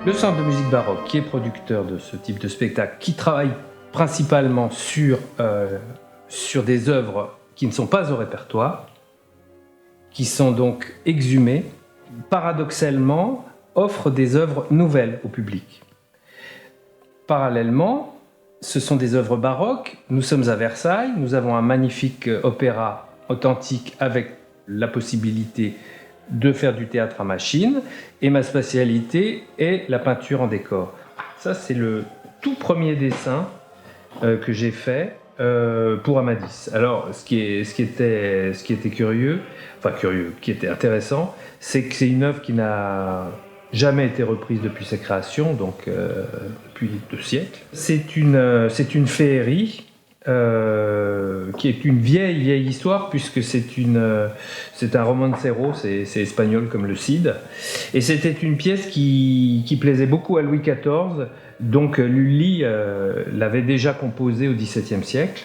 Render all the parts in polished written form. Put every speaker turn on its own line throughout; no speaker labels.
Le Centre de musique baroque, qui est producteur de ce type de spectacle, qui travaille principalement sur des œuvres qui ne sont pas au répertoire, qui sont donc exhumées, paradoxalement, offre des œuvres nouvelles au public. Parallèlement, ce sont des œuvres baroques. Nous sommes à Versailles, nous avons un magnifique opéra authentique avec la possibilité de faire du théâtre à machine, et ma spécialité est la peinture en décor. Ça, c'est le tout premier dessin que j'ai fait pour Amadis. Alors, ce qui était curieux, qui était intéressant, c'est que c'est une œuvre qui n'a jamais été reprise depuis sa création, donc depuis 2 siècles. C'est une féerie qui est une vieille histoire, puisque c'est un romancero, c'est espagnol comme le Cid, et c'était une pièce qui plaisait beaucoup à Louis XIV, donc Lully l'avait déjà composée au XVIIe siècle.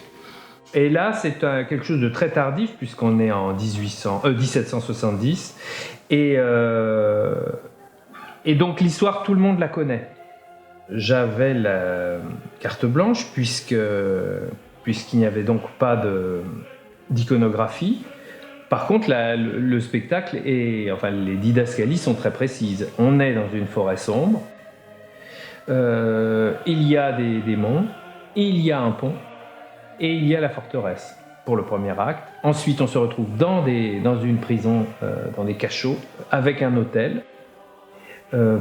Et là, c'est quelque chose de très tardif, puisqu'on est en 1770, et donc l'histoire, tout le monde la connaît. J'avais la carte blanche, puisqu'il n'y avait donc pas d'iconographie. Par contre, le spectacle les didascalies sont très précises. On est dans une forêt sombre, il y a des démons, il y a un pont, et il y a la forteresse pour le premier acte. Ensuite, on se retrouve dans une prison, dans des cachots, avec un hôtel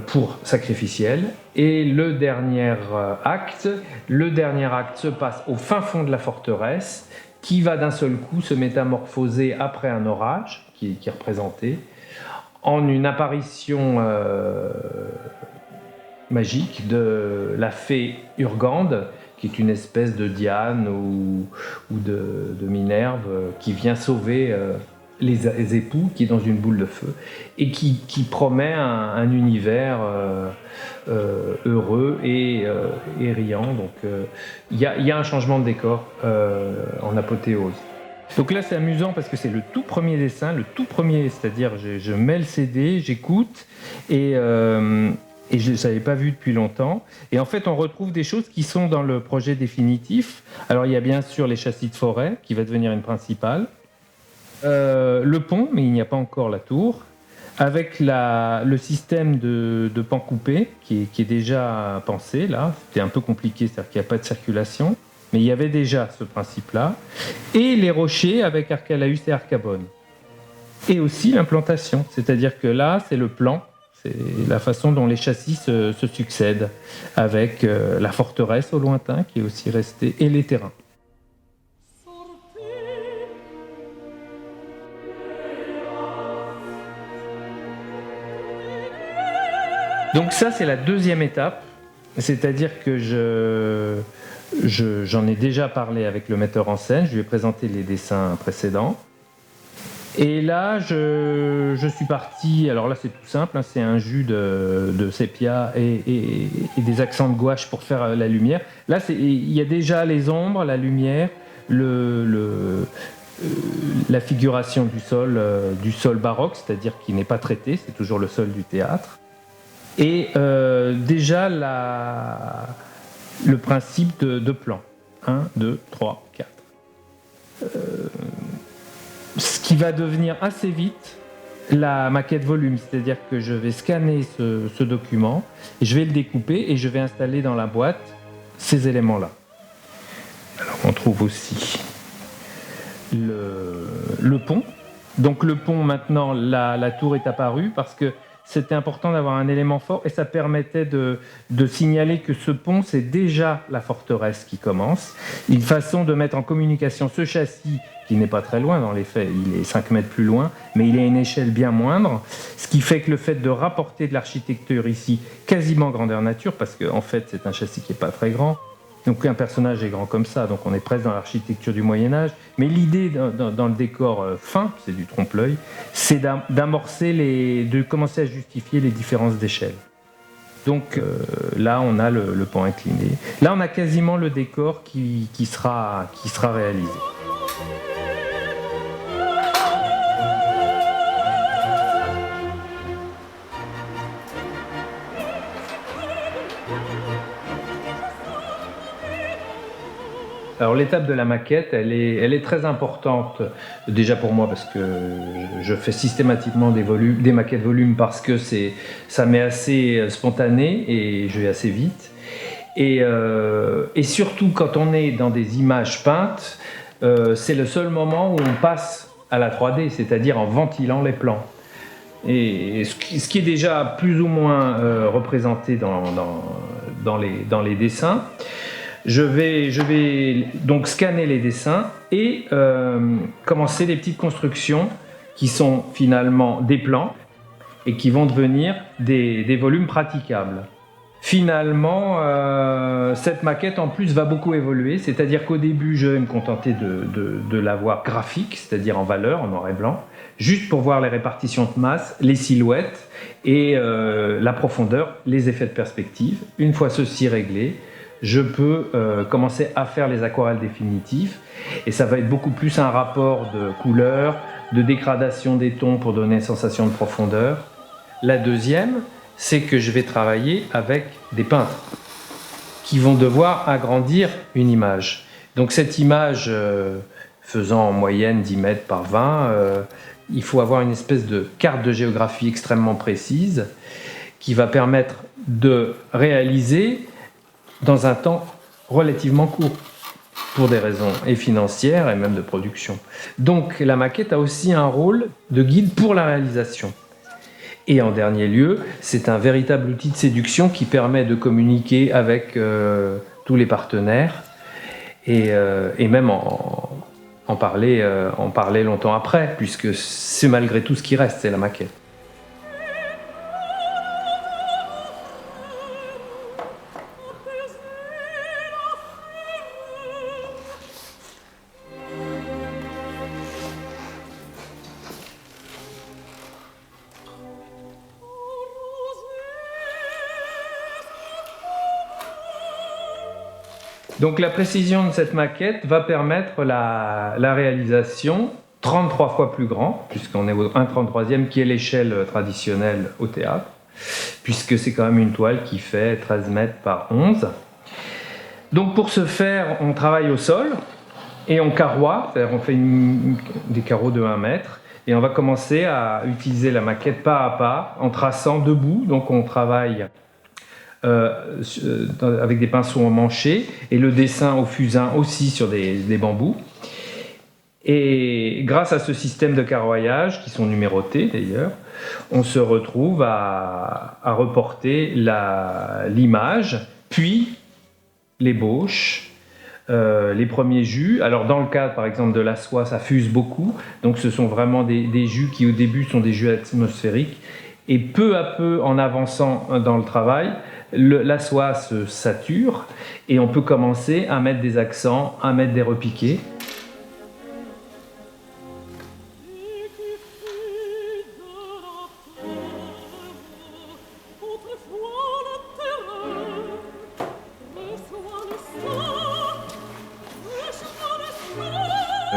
pour sacrificiel. Et le dernier acte se passe au fin fond de la forteresse, qui va d'un seul coup se métamorphoser après un orage, qui est représenté, en une apparition magique de la fée Urgande, qui est une espèce de Diane ou de Minerve, qui vient sauver les époux, qui est dans une boule de feu, et qui promet un univers heureux et riant. Donc il y a un changement de décor en apothéose. Donc là, c'est amusant parce que c'est le tout premier dessin, c'est-à-dire je mets le CD, j'écoute, et je ne l'avais pas vu depuis longtemps. Et en fait, on retrouve des choses qui sont dans le projet définitif. Alors, il y a bien sûr les châssis de forêt, qui va devenir une principale. Le pont, mais il n'y a pas encore la tour. Avec le système de pans coupés, qui est déjà pensé, là. C'était un peu compliqué, c'est-à-dire qu'il n'y a pas de circulation. Mais il y avait déjà ce principe-là. Et les rochers avec Arcalaüs et Arcabone. Et aussi l'implantation. C'est-à-dire que là, c'est le plan. C'est la façon dont les châssis se succèdent, avec la forteresse au lointain qui est aussi restée, et les terrains. Donc ça, c'est la deuxième étape, c'est-à-dire que j'en ai déjà parlé avec le metteur en scène, je lui ai présenté les dessins précédents. Et là, je suis parti, alors là c'est tout simple, hein, c'est un jus de sépia et des accents de gouache pour faire la lumière. Là, il y a déjà les ombres, la lumière, la figuration du sol baroque, c'est-à-dire qui n'est pas traité, c'est toujours le sol du théâtre. Et déjà le principe de plan. 1, 2, 3, 4. Ce qui va devenir assez vite la maquette volume, c'est-à-dire que je vais scanner ce document, et je vais le découper et je vais installer dans la boîte ces éléments-là. Alors on trouve aussi le pont. Donc le pont, maintenant, la tour est apparue parce que c'était important d'avoir un élément fort, et ça permettait de signaler que ce pont, c'est déjà la forteresse qui commence. Une façon de mettre en communication ce châssis, qui n'est pas très loin dans les faits, il est 5 mètres plus loin, mais il est à une échelle bien moindre, ce qui fait que le fait de rapporter de l'architecture ici, quasiment grandeur nature, parce qu'en fait c'est un châssis qui n'est pas très grand, donc un personnage est grand comme ça, donc on est presque dans l'architecture du Moyen-Âge. Mais l'idée dans le décor fin, c'est du trompe-l'œil, c'est d'amorcer de commencer à justifier les différences d'échelle. Donc là, on a le pan incliné. Là, on a quasiment le décor qui sera réalisé. Alors l'étape de la maquette, elle est très importante, déjà pour moi parce que je fais systématiquement des maquettes volumes parce que ça m'est assez spontané et je vais assez vite. Et surtout quand on est dans des images peintes, c'est le seul moment où on passe à la 3D, c'est-à-dire en ventilant les plans. Et ce qui est déjà plus ou moins représenté dans les dessins. Je vais donc scanner les dessins et commencer les petites constructions qui sont finalement des plans et qui vont devenir des volumes praticables. Finalement, cette maquette en plus va beaucoup évoluer, c'est-à-dire qu'au début je vais me contenter de la voir graphique, c'est-à-dire en valeur, en noir et blanc, juste pour voir les répartitions de masse, les silhouettes et la profondeur, les effets de perspective. Une fois ceci réglé, je peux commencer à faire les aquarelles définitives et ça va être beaucoup plus un rapport de couleur, de dégradation des tons pour donner une sensation de profondeur. La deuxième, c'est que je vais travailler avec des peintres qui vont devoir agrandir une image. Donc cette image faisant en moyenne 10 mètres par 20, il faut avoir une espèce de carte de géographie extrêmement précise qui va permettre de réaliser dans un temps relativement court, pour des raisons et financières et même de production. Donc la maquette a aussi un rôle de guide pour la réalisation. Et en dernier lieu, c'est un véritable outil de séduction qui permet de communiquer avec tous les partenaires et même en parler longtemps après, puisque c'est malgré tout ce qui reste, c'est la maquette. Donc la précision de cette maquette va permettre la réalisation 33 fois plus grand, puisqu'on est au 1/33e qui est l'échelle traditionnelle au théâtre, puisque c'est quand même une toile qui fait 13 mètres par 11. Donc pour ce faire, on travaille au sol et on carroie, c'est-à-dire on fait des carreaux de 1 mètre, et on va commencer à utiliser la maquette pas à pas en traçant debout. Donc on travaille avec des pinceaux emmanchés et le dessin au fusain aussi sur des bambous. Et grâce à ce système de carroyage, qui sont numérotés d'ailleurs, on se retrouve à reporter l'image, puis l'ébauche, les premiers jus. Alors dans le cas par exemple de la soie, ça fuse beaucoup, donc ce sont vraiment des jus qui au début sont des jus atmosphériques, et peu à peu en avançant dans le travail, la soie se sature et on peut commencer à mettre des accents, à mettre des repiqués.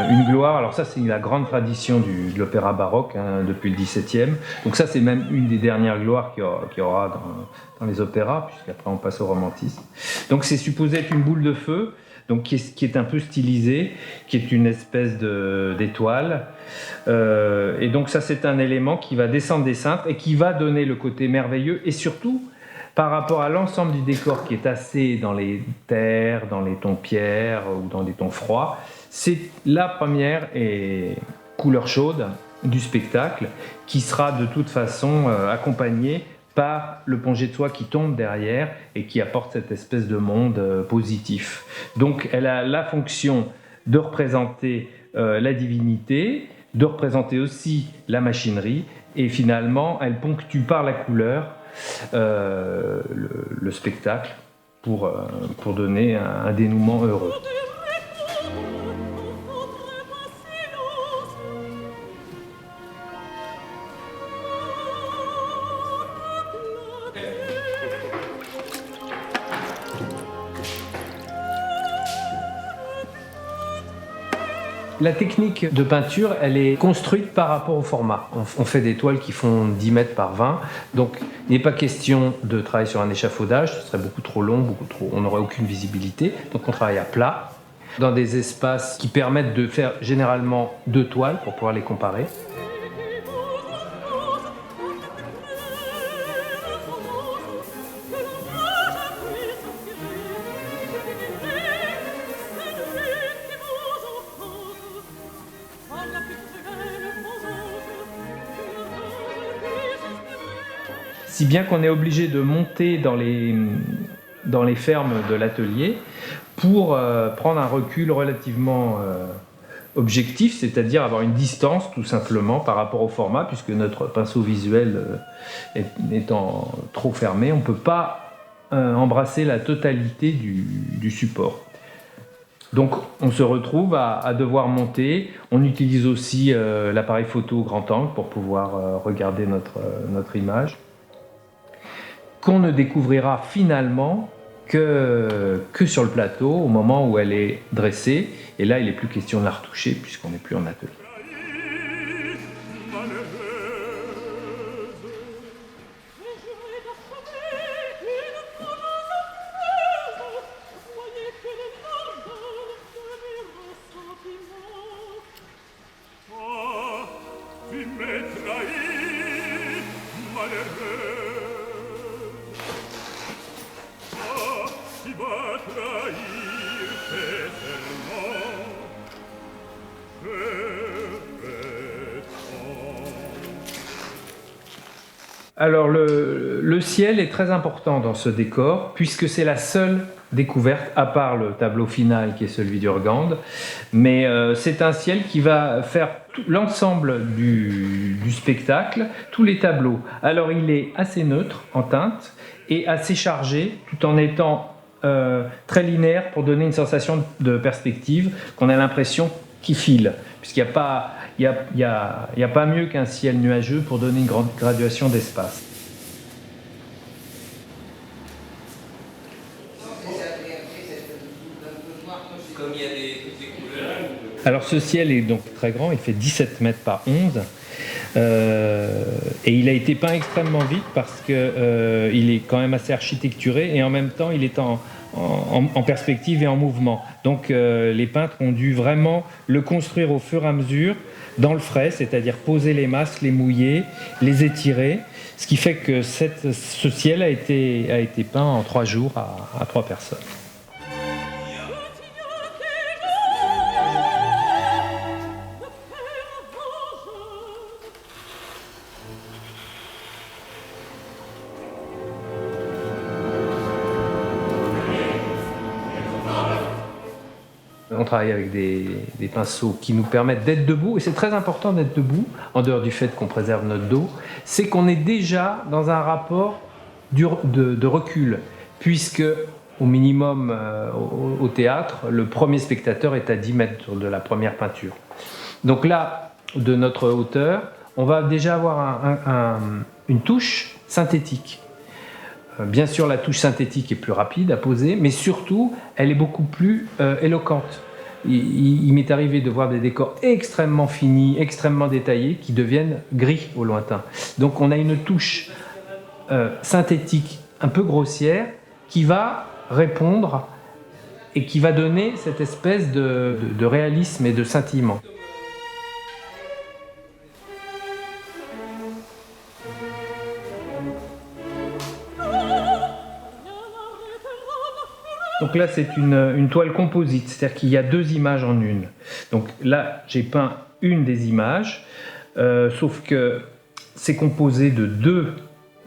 Une gloire, alors ça c'est la grande tradition de l'opéra baroque depuis le XVIIe. Donc ça c'est même une des dernières gloires qu'il y aura dans les opéras, puisqu'après on passe au romantisme. Donc c'est supposé être une boule de feu, donc qui est un peu stylisée, qui est une espèce d'étoile. Et donc ça c'est un élément qui va descendre des cintres et qui va donner le côté merveilleux, et surtout par rapport à l'ensemble du décor qui est assez dans les terres, dans les tons pierre ou dans les tons froids, c'est la première couleur chaude du spectacle qui sera de toute façon accompagnée par le pongé de soie qui tombe derrière et qui apporte cette espèce de monde positif. Donc elle a la fonction de représenter la divinité, de représenter aussi la machinerie, et finalement elle ponctue par la couleur le spectacle pour donner un dénouement heureux. La technique de peinture, elle est construite par rapport au format. On fait des toiles qui font 10 mètres par 20, donc il n'est pas question de travailler sur un échafaudage, ce serait beaucoup trop long, on n'aurait aucune visibilité, donc on travaille à plat, dans des espaces qui permettent de faire généralement 2 toiles pour pouvoir les comparer. Si bien qu'on est obligé de monter dans les fermes de l'atelier pour prendre un recul relativement objectif, c'est-à-dire avoir une distance tout simplement par rapport au format, puisque notre pinceau visuel étant trop fermé, on ne peut pas embrasser la totalité du support. Donc on se retrouve à devoir monter. On utilise aussi l'appareil photo grand angle pour pouvoir regarder notre image, qu'on ne découvrira finalement que sur le plateau au moment où elle est dressée. Et là, il n'est plus question de la retoucher puisqu'on n'est plus en atelier. Alors le ciel est très important dans ce décor puisque c'est la seule découverte, à part le tableau final qui est celui d'Urgande, mais c'est un ciel qui va faire l'ensemble du spectacle, tous les tableaux. Alors il est assez neutre en teinte et assez chargé tout en étant très linéaire pour donner une sensation de perspective, qu'on a l'impression qu'il file, puisqu'il n'y a pas... Il n'y a pas mieux qu'un ciel nuageux pour donner une grande graduation d'espace.
Comme il y a toutes les couleurs.
Alors ce ciel est donc très grand, il fait 17 mètres par 11. Et il a été peint extrêmement vite parce qu'il est quand même assez architecturé et en même temps il est en perspective et en mouvement. Donc les peintres ont dû vraiment le construire au fur et à mesure dans le frais, c'est-à-dire poser les masques, les mouiller, les étirer, ce qui fait que ce ciel a été peint en 3 jours à 3 personnes. On travaille avec des pinceaux qui nous permettent d'être debout, et c'est très important d'être debout, en dehors du fait qu'on préserve notre dos, c'est qu'on est déjà dans un rapport de recul, puisque au minimum au théâtre, le premier spectateur est à 10 mètres de la première peinture. Donc là, de notre hauteur, on va déjà avoir une touche synthétique. Bien sûr, la touche synthétique est plus rapide à poser, mais surtout, elle est beaucoup plus éloquente. Il m'est arrivé de voir des décors extrêmement finis, extrêmement détaillés, qui deviennent gris au lointain. Donc on a une touche synthétique un peu grossière qui va répondre et qui va donner cette espèce de réalisme et de scintillement. Donc là, c'est une toile composite, c'est-à-dire qu'il y a 2 images en une. Donc là, j'ai peint une des images, sauf que c'est composé de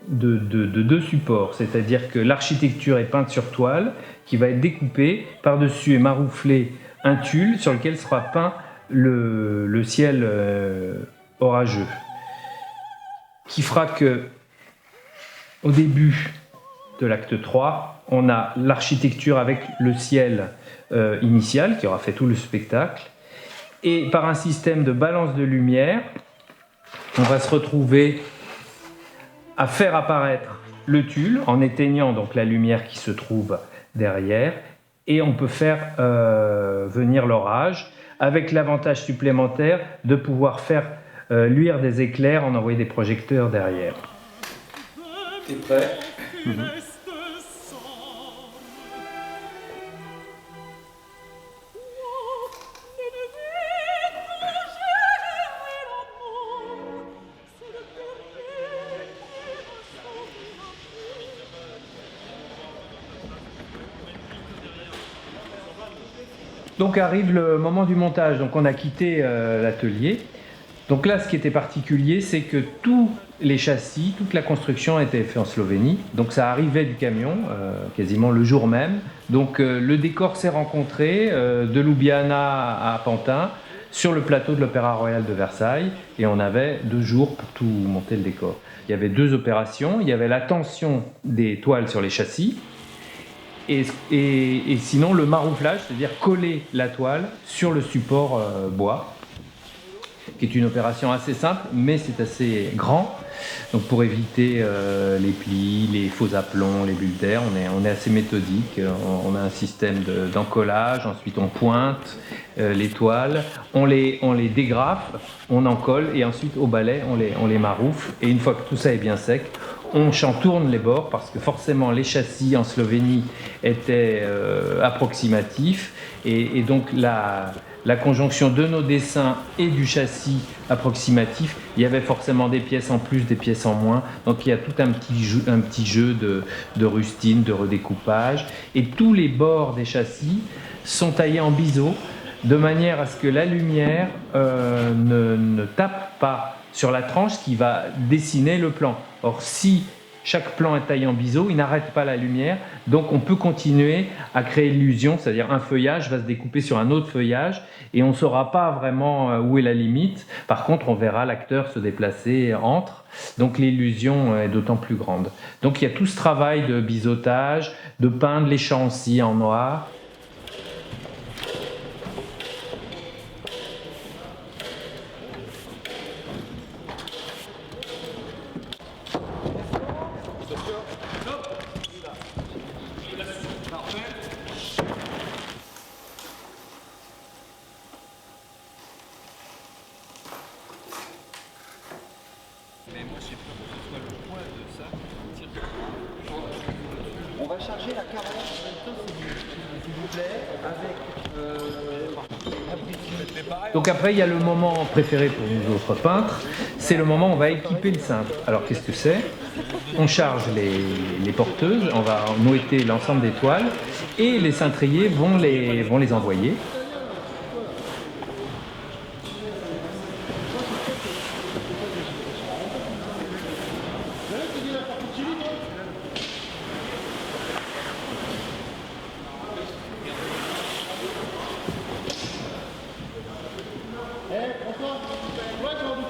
deux supports, c'est-à-dire que l'architecture est peinte sur toile, qui va être découpée, par-dessus est marouflé un tulle sur lequel sera peint le ciel orageux, qui fera que, au début de l'acte 3, on a l'architecture avec le ciel initial qui aura fait tout le spectacle, et par un système de balance de lumière, on va se retrouver à faire apparaître le tulle en éteignant donc la lumière qui se trouve derrière, et on peut faire venir l'orage avec l'avantage supplémentaire de pouvoir faire luire des éclairs en envoyant des projecteurs derrière.
T'es prêt?
Donc arrive le moment du montage. Donc on a quitté l'atelier. Donc là, ce qui était particulier, c'est que tous les châssis, toute la construction a été faite en Slovénie. Donc ça arrivait du camion, quasiment le jour même. Donc le décor s'est rencontré de Ljubljana à Pantin, sur le plateau de l'Opéra Royal de Versailles. Et on avait 2 jours pour tout monter le décor. Il y avait 2 opérations. Il y avait la tension des toiles sur les châssis. Et sinon le marouflage, c'est-à-dire coller la toile sur le support bois, qui est une opération assez simple, mais c'est assez grand. Donc pour éviter les plis, les faux aplombs, les bulles d'air, on est assez méthodique. On a un système d'encollage, ensuite on pointe les toiles, on les dégrafe, on en colle et ensuite au balai on les maroufle. Et une fois que tout ça est bien sec, on chantourne les bords parce que forcément les châssis en Slovénie étaient approximatifs et donc la conjonction de nos dessins et du châssis approximatif, il y avait forcément des pièces en plus, des pièces en moins. Donc il y a tout un petit jeu de rustine, de redécoupage. Et tous les bords des châssis sont taillés en biseau de manière à ce que la lumière ne tape pas sur la tranche qui va dessiner le plan. Or, si chaque plan est taillé en biseau, il n'arrête pas la lumière, donc on peut continuer à créer l'illusion, c'est-à-dire un feuillage va se découper sur un autre feuillage et on ne saura pas vraiment où est la limite. Par contre, on verra l'acteur se déplacer entre, donc l'illusion est d'autant plus grande. Donc il y a tout ce travail de biseautage, de peindre les champs aussi en noir.
On va charger la carotte, s'il vous plaît, avec
Donc après, il y a le moment préféré pour nous autres peintres, c'est le moment où on va équiper le cintre. Alors qu'est-ce que c'est? On charge les porteuses, on va moêter l'ensemble des toiles et les cintriers vont les envoyer.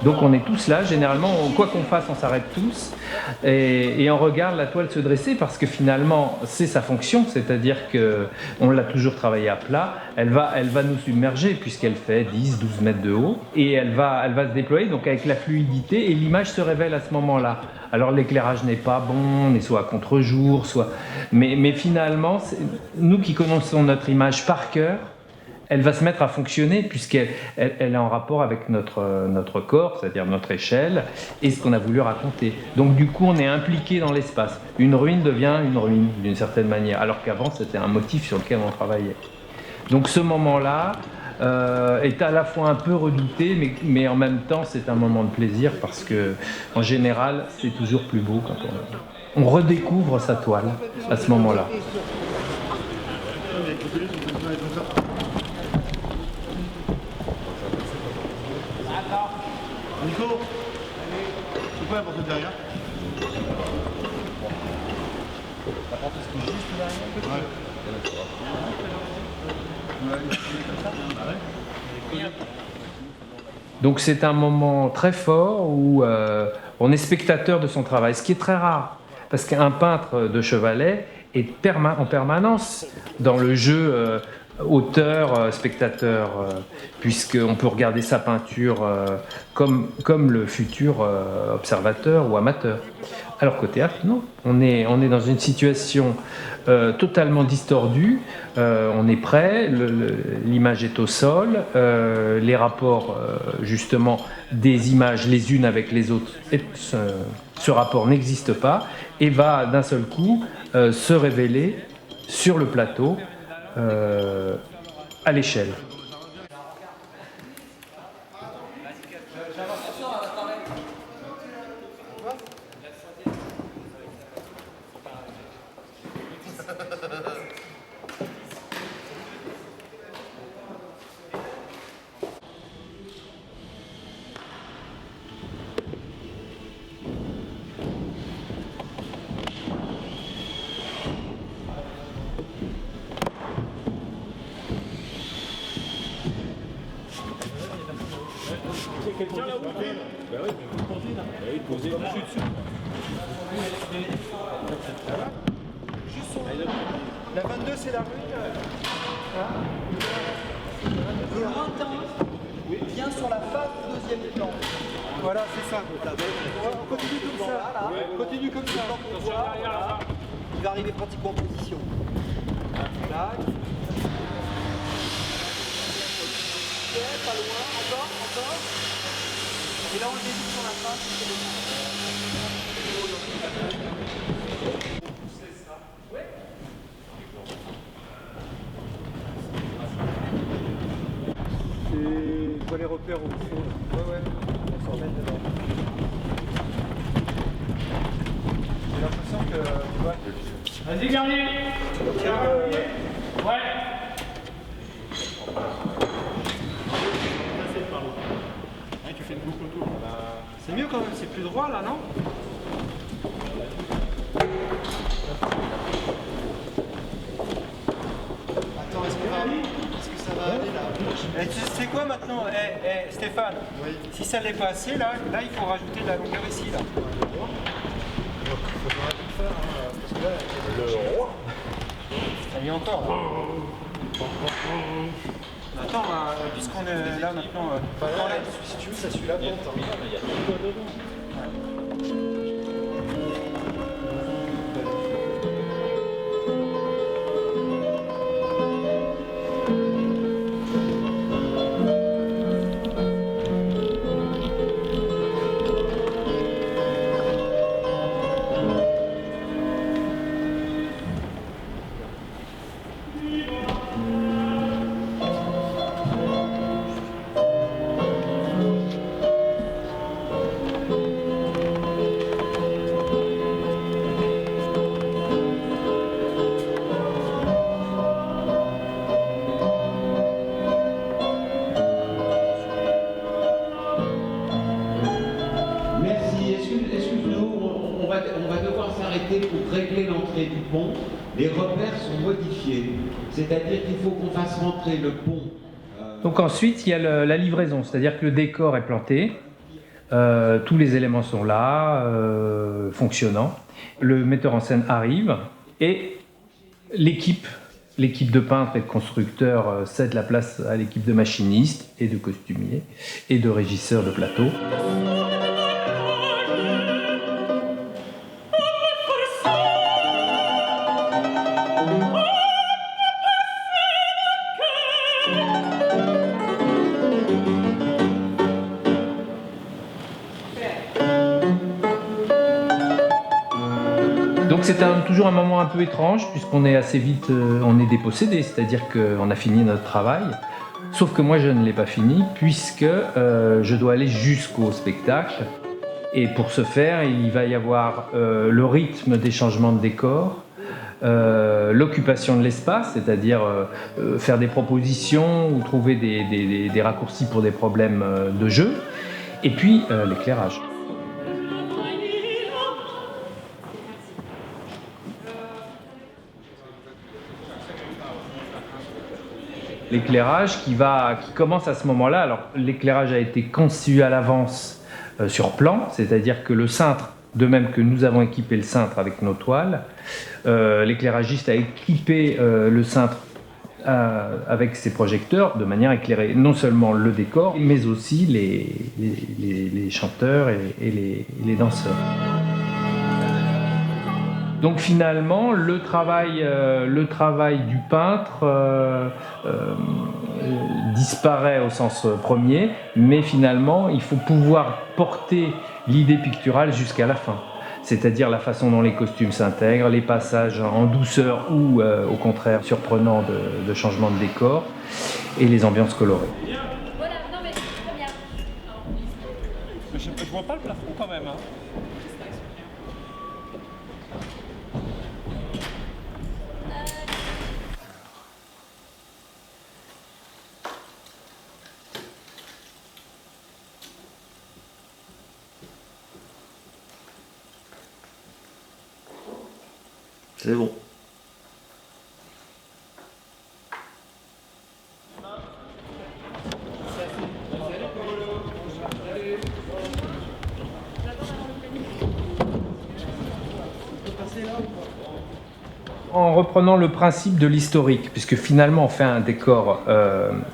Donc on est tous là, généralement, quoi qu'on fasse, on s'arrête tous et on regarde la toile se dresser parce que finalement, c'est sa fonction, c'est-à-dire qu'on l'a toujours travaillée à plat, elle va nous submerger puisqu'elle fait 10-12 mètres de haut et elle va se déployer donc avec la fluidité et l'image se révèle à ce moment-là. Alors l'éclairage n'est pas bon, on est soit à contre-jour, mais finalement, nous qui connaissons notre image par cœur, elle va se mettre à fonctionner puisqu'elle est en rapport avec notre corps, c'est-à-dire notre échelle, et ce qu'on a voulu raconter. Donc du coup, on est impliqué dans l'espace. Une ruine devient une ruine, d'une certaine manière, alors qu'avant, c'était un motif sur lequel on travaillait. Donc ce moment-là est à la fois un peu redouté, mais en même temps, c'est un moment de plaisir parce que, en général, c'est toujours plus beau quand on redécouvre sa toile à ce moment-là.
Nico, c'est quoi la porte derrière? La porte est juste derrière? Ouais.
Donc c'est un moment très fort où on est spectateur de son travail, ce qui est très rare, parce qu'un peintre de chevalet est en permanence dans le jeu auteur-spectateur, puisqu'on peut regarder sa peinture comme le futur observateur ou amateur. Alors qu'au théâtre, non. On est dans une situation totalement distordue. On est prêt, l'image est au sol, les rapports, justement, des images les unes avec les autres, ce rapport n'existe pas et va d'un seul coup se révéler sur le plateau à l'échelle.
La 22, c'est la rue. Le lointain vient sur la face du deuxième plan. Voilà, c'est ça. On continue comme ça. Continue comme ça. Voilà. Il va arriver pratiquement en position. Là. Pas loin, encore. Et là, on le débute sur la face. Je vois les repères au fond. Ouais. On s'en met dedans. J'ai l'impression que tu vois.
Vas-y, Garnier. Ouais.
Tu fais une boucle autour.
C'est mieux quand même, c'est plus droit là, non? Attends, est-ce que ça va aller là? Tu sais quoi maintenant, Stéphane? Oui. Si ça n'est pas assez, là il faut rajouter de la longueur ici. Là. Ça y est encore. Là. Attends, puisqu'on est là maintenant.
Si tu veux, ça suit la pente. Il y a quoi dedans?
On va devoir s'arrêter pour régler l'entrée du pont. Les repères sont modifiés. C'est-à-dire qu'il faut qu'on fasse rentrer le pont.
Donc ensuite, il y a la livraison, c'est-à-dire que le décor est planté, tous les éléments sont là, fonctionnants. Le metteur en scène arrive et l'équipe de peintres et de constructeurs cède la place à l'équipe de machinistes et de costumiers et de régisseurs de plateau. Donc c'est toujours un moment un peu étrange puisqu'on est assez vite, on est dépossédé, c'est-à-dire qu'on a fini notre travail. Sauf que moi je ne l'ai pas fini puisque je dois aller jusqu'au spectacle. Et pour ce faire, il va y avoir le rythme des changements de décor, l'occupation de l'espace, c'est-à-dire faire des propositions ou trouver des raccourcis pour des problèmes de jeu, et puis l'éclairage. L'éclairage qui commence à ce moment-là. Alors l'éclairage a été conçu à l'avance sur plan, c'est-à-dire que le cintre, de même que nous avons équipé le cintre avec nos toiles, l'éclairagiste a équipé le cintre avec ses projecteurs de manière à éclairer non seulement le décor, mais aussi les chanteurs et les danseurs. Donc finalement, le travail du peintre disparaît au sens premier, mais finalement, il faut pouvoir porter l'idée picturale jusqu'à la fin. C'est-à-dire la façon dont les costumes s'intègrent, les passages en douceur ou au contraire surprenants de changement de décor et les ambiances colorées.
Voilà, non mais très bien.
Je vois pas le plafond quand même. Hein.
C'est bon.
En reprenant le principe de l'historique, puisque finalement on fait un décor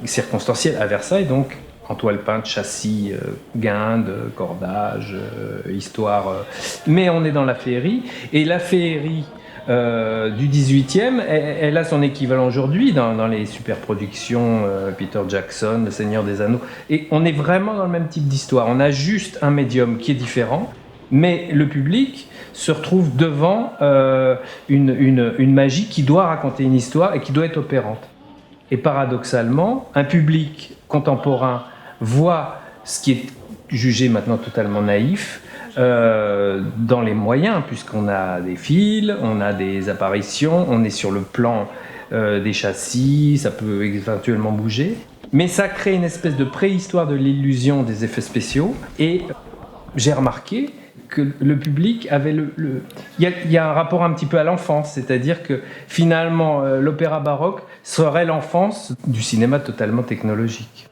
circonstanciel à Versailles, donc en toile peinte, châssis, guinde, cordage, histoire. Mais on est dans la féerie, et la féerie du 18e, elle a son équivalent aujourd'hui dans les superproductions Peter Jackson, Le Seigneur des Anneaux. Et on est vraiment dans le même type d'histoire. On a juste un médium qui est différent, mais le public se retrouve devant une magie qui doit raconter une histoire et qui doit être opérante. Et paradoxalement, un public contemporain voit ce qui est jugé maintenant totalement naïf dans les moyens, puisqu'on a des fils, on a des apparitions, on est sur le plan des châssis, ça peut éventuellement bouger. Mais ça crée une espèce de préhistoire de l'illusion des effets spéciaux. Et j'ai remarqué que le public avait il y a un rapport un petit peu à l'enfance, c'est-à-dire que finalement l'opéra baroque serait l'enfance du cinéma totalement technologique.